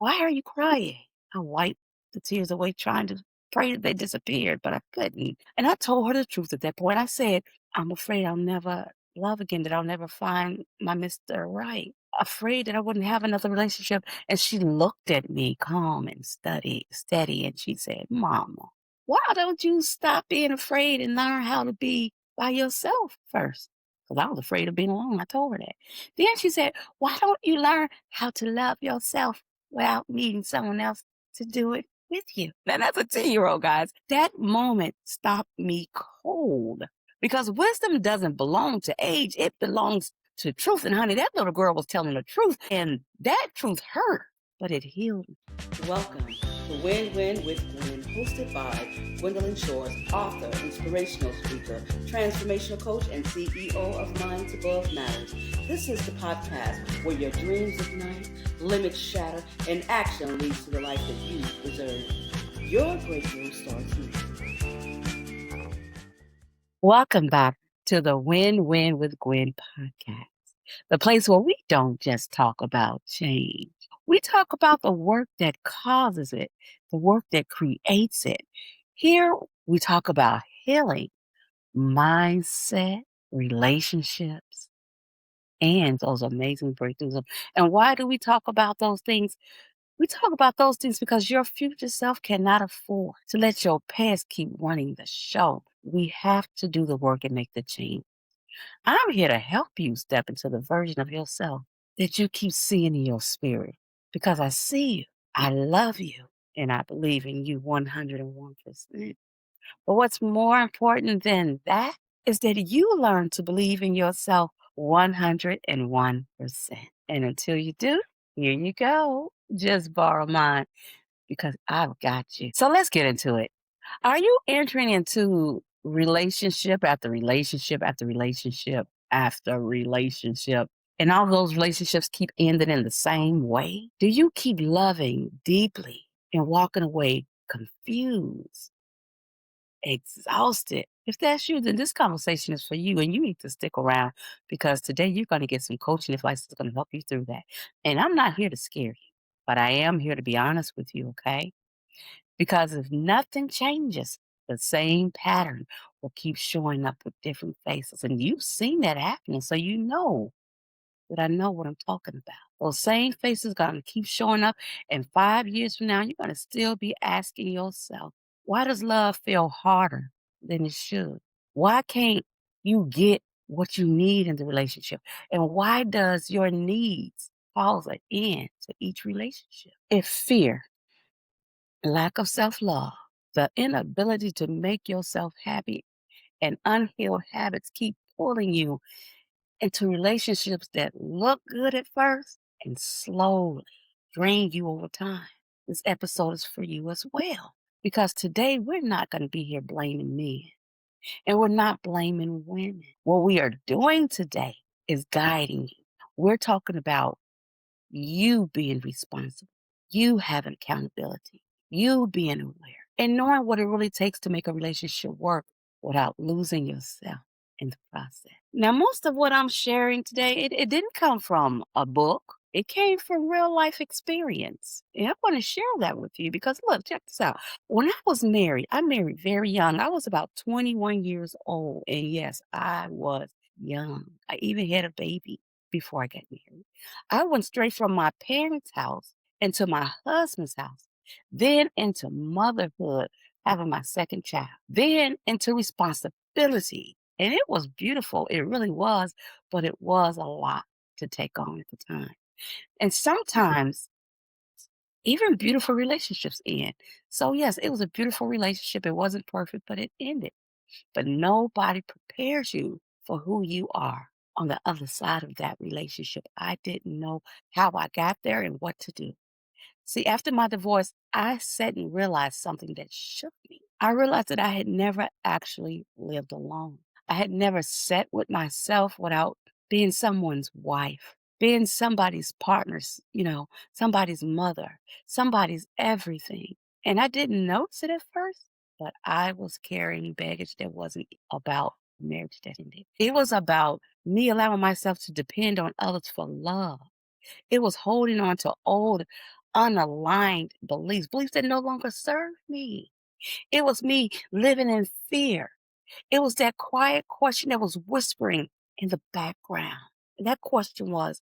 Why are you crying? I wiped the tears away, trying to pray that they disappeared, but I couldn't. And I told her the truth at that point. I said, I'm afraid I'll never love again, that I'll never find my Mr. Right. Afraid that I wouldn't have another relationship. And she looked at me calm and steady, and she said, Mama, why don't you stop being afraid and learn how to be by yourself first? Because I was afraid of being alone. I told her that. Then she said, why don't you learn how to love yourself without needing someone else to do it with you? Now, that's a 10-year-old, guys. That moment stopped me cold because wisdom doesn't belong to age, it belongs to truth. And honey, that little girl was telling the truth, and that truth hurt, but it healed me. Welcome to Win-Win with Gwen, hosted by Gwendolyn Shores, author, inspirational speaker, transformational coach, and CEO of Minds Above Matters. This is the podcast where your dreams ignite, limits shatter, and action leads to the life that you deserve. Your breakthrough starts here. Welcome back to the Win-Win with Gwen podcast, the place where we don't just talk about change. We talk about the work that causes it, the work that creates it. Here we talk about healing, mindset, relationships, and those amazing breakthroughs. And why do we talk about those things? We talk about those things because your future self cannot afford to let your past keep running the show. We have to do the work and make the change. I'm here to help you step into the version of yourself that you keep seeing in your spirit because I see you, I love you, and I believe in you 101%. But what's more important than that is that you learn to believe in yourself 101%. And until you do, here you go. Just borrow mine because I've got you. So let's get into it. Are you entering into relationship after relationship after relationship after relationship? And all those relationships keep ending in the same way? Do you keep loving deeply and walking away confused, exhausted? If that's you, then this conversation is for you and you need to stick around because today you're going to get some coaching advice that's going to help you through that. And I'm not here to scare you, but I am here to be honest with you, okay? Because if nothing changes, the same pattern will keep showing up with different faces. And you've seen that happening, so you know that I know what I'm talking about. Those same faces going to keep showing up. And 5 years from now, you're going to still be asking yourself, why does love feel harder than it should? Why can't you get what you need in the relationship? And why does your needs cause an end to each relationship? If fear, lack of self love, the inability to make yourself happy, and unhealed habits keep pulling you into relationships that look good at first and slowly drain you over time. This episode is for you as well. Because today we're not going to be here blaming men and we're not blaming women. What we are doing today is guiding you. We're talking about you being responsible, you having accountability, you being aware, and knowing what it really takes to make a relationship work without losing yourself in the process. Now, most of what I'm sharing today, it didn't come from a book. It came from real life experience. And I want to share that with you because look, check this out. When I married very young. I was about 21 years old. And yes, I was young. I even had a baby before I got married. I went straight from my parents' house into my husband's house, then into motherhood, having my second child, then into responsibility. And it was beautiful. It really was, but it was a lot to take on at the time. And sometimes even beautiful relationships end. So, yes, it was a beautiful relationship. It wasn't perfect, but it ended. But nobody prepares you for who you are on the other side of that relationship. I didn't know how I got there and what to do. See, after my divorce, I sat and realized something that shook me. I realized that I had never actually lived alone. I had never sat with myself without being someone's wife, being somebody's partner, somebody's mother, somebody's everything. And I didn't notice it at first, but I was carrying baggage that wasn't about marriage that ended. It was about me allowing myself to depend on others for love. It was holding on to old unaligned beliefs that no longer serve me. It was me living in fear. It was that quiet question that was whispering in the background. And that question was,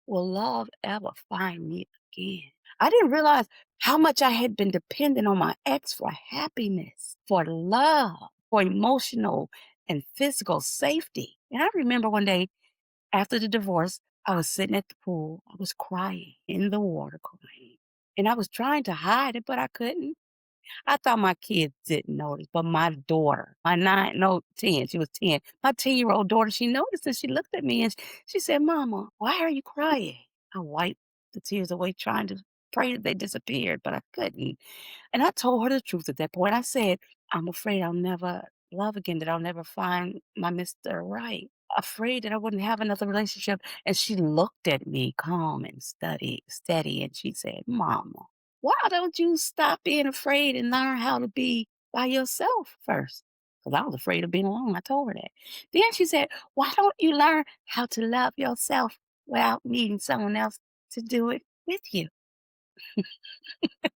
will love ever find me again? I didn't realize how much I had been dependent on my ex for happiness, for love, for emotional and physical safety. And I remember one day after the divorce, I was sitting at the pool. I was crying in the water, crying. And I was trying to hide it, but I couldn't. I thought my kids didn't notice, but my daughter, my 9, no, 10, she was 10. My 10-year-old daughter, she noticed and she looked at me and she said, Mama, why are you crying? I wiped the tears away, trying to pray that they disappeared, but I couldn't. And I told her the truth at that point. I said, I'm afraid I'll never love again, that I'll never find my Mr. Right. Afraid that I wouldn't have another relationship. And she looked at me calm and steady, and she said, Mama, why don't you stop being afraid and learn how to be by yourself first? Because I was afraid of being alone. I told her that. Then she said, why don't you learn how to love yourself without needing someone else to do it with you?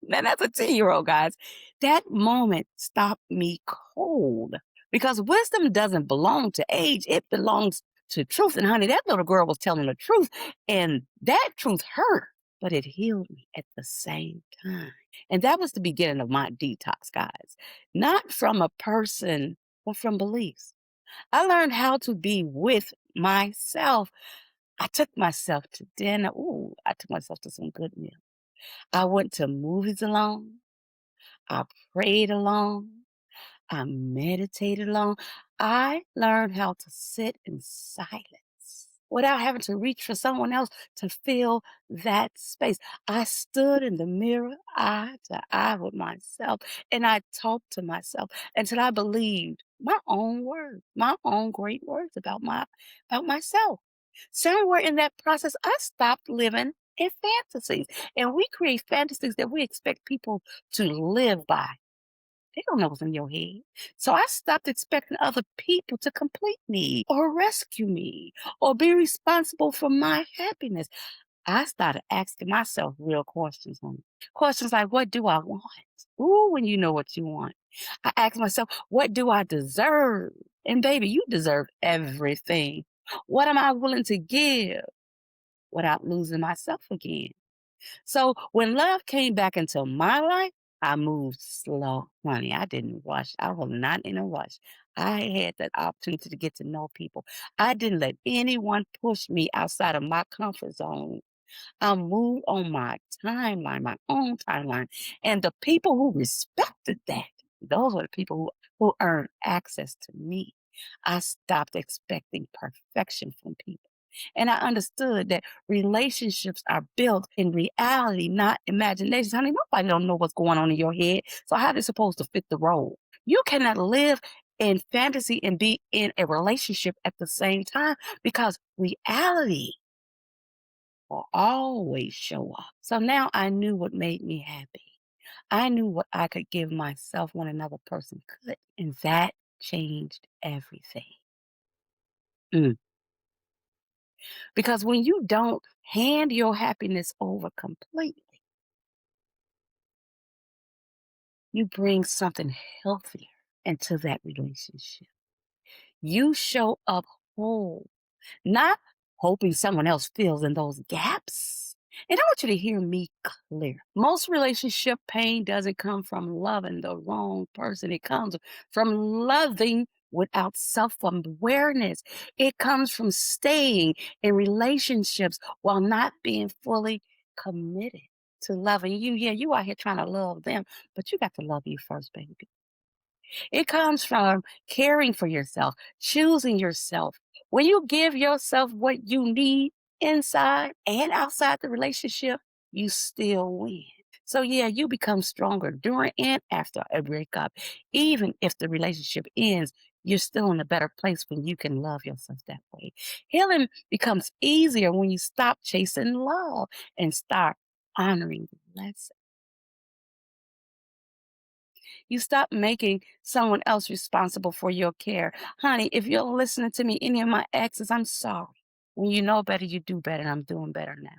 Now that's a 10-year-old, guys. That moment stopped me cold because wisdom doesn't belong to age. It belongs to truth. And honey, that little girl was telling the truth. And that truth hurt, but it healed me at the same time. And that was the beginning of my detox, guys. Not from a person, but from beliefs. I learned how to be with myself. I took myself to dinner. Ooh, I took myself to some good meals. I went to movies alone. I prayed alone. I meditated alone. I learned how to sit in silence without having to reach for someone else to fill that space. I stood in the mirror eye to eye with myself and I talked to myself until I believed my own words, my own great words about myself. Somewhere in that process, I stopped living in fantasies. And we create fantasies that we expect people to live by. They don't know what's in your head. So I stopped expecting other people to complete me or rescue me or be responsible for my happiness. I started asking myself real questions, honey. Questions like, what do I want? Ooh, when you know what you want. I asked myself, what do I deserve? And baby, you deserve everything. What am I willing to give without losing myself again? So when love came back into my life, I moved slow, honey. I didn't rush. I was not in a rush. I had that opportunity to get to know people. I didn't let anyone push me outside of my comfort zone. I moved on my timeline, my own timeline. And the people who respected that, those are the people who earned access to me. I stopped expecting perfection from people. And I understood that relationships are built in reality, not imagination. Honey, nobody don't know what's going on in your head. So how they supposed to fit the role? You cannot live in fantasy and be in a relationship at the same time because reality will always show up. So now I knew what made me happy. I knew what I could give myself when another person could. And that changed everything. Mm. Because when you don't hand your happiness over completely, you bring something healthier into that relationship. You show up whole, not hoping someone else fills in those gaps. And I want you to hear me clear. Most relationship pain doesn't come from loving the wrong person. It comes from loving without self awareness. It comes from staying in relationships while not being fully committed to loving you. Yeah, you out here trying to love them, but you got to love you first, baby. It comes from caring for yourself, choosing yourself. When you give yourself what you need inside and outside the relationship, you still win. So, yeah, you become stronger during and after a breakup. Even if the relationship ends, you're still in a better place when you can love yourself that way. Healing becomes easier when you stop chasing love and start honoring the lesson. You stop making someone else responsible for your care. Honey, if you're listening to me, any of my exes, I'm sorry. When you know better, you do better, and I'm doing better now.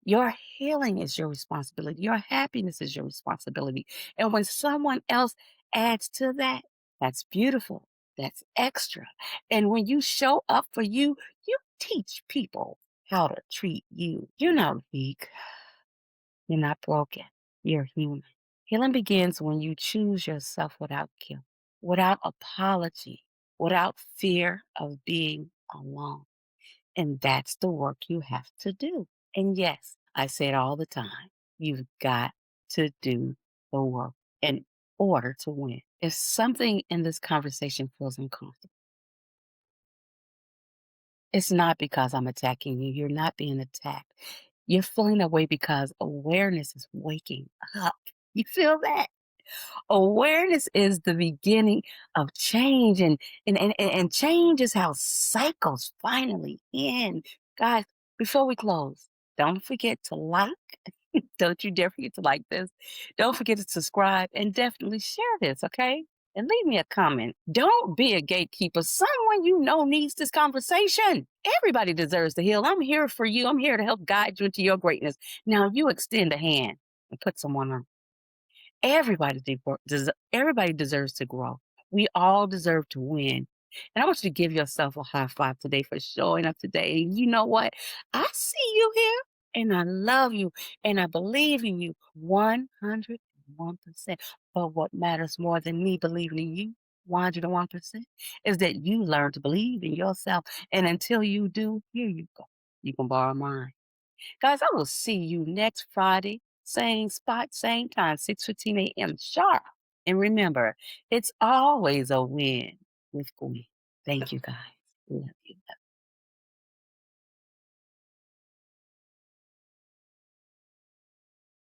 Your healing is your responsibility. Your happiness is your responsibility. And when someone else adds to that, that's beautiful. That's extra. And when you show up for you, you teach people how to treat you. You're not weak. You're not broken. You're human. Healing begins when you choose yourself without guilt, without apology, without fear of being alone. And that's the work you have to do. And yes, I say it all the time. You've got to do the work in order to win. If something in this conversation feels uncomfortable, it's not because I'm attacking you. You're not being attacked. You're feeling that way because awareness is waking up. You feel that? Awareness is the beginning of change, and change is how cycles finally end. Guys, before we close, don't forget to like. Don't you dare forget to like this. Don't forget to subscribe and definitely share this, okay? And leave me a comment. Don't be a gatekeeper. Someone you know needs this conversation. Everybody deserves to heal. I'm here for you. I'm here to help guide you into your greatness. Now you extend a hand and put someone on. Everybody deserves to grow. We all deserve to win. And I want you to give yourself a high five today for showing up today. And you know what? I see you here and I love you and I believe in you 101%. But what matters more than me believing in you 101% is that you learn to believe in yourself. And until you do, here you go. You can borrow mine. Guys, I will see you next Friday, same spot, same time, 6:15 a.m. sharp. And remember, it's always a win with Gwen. Thank you, guys. Love you.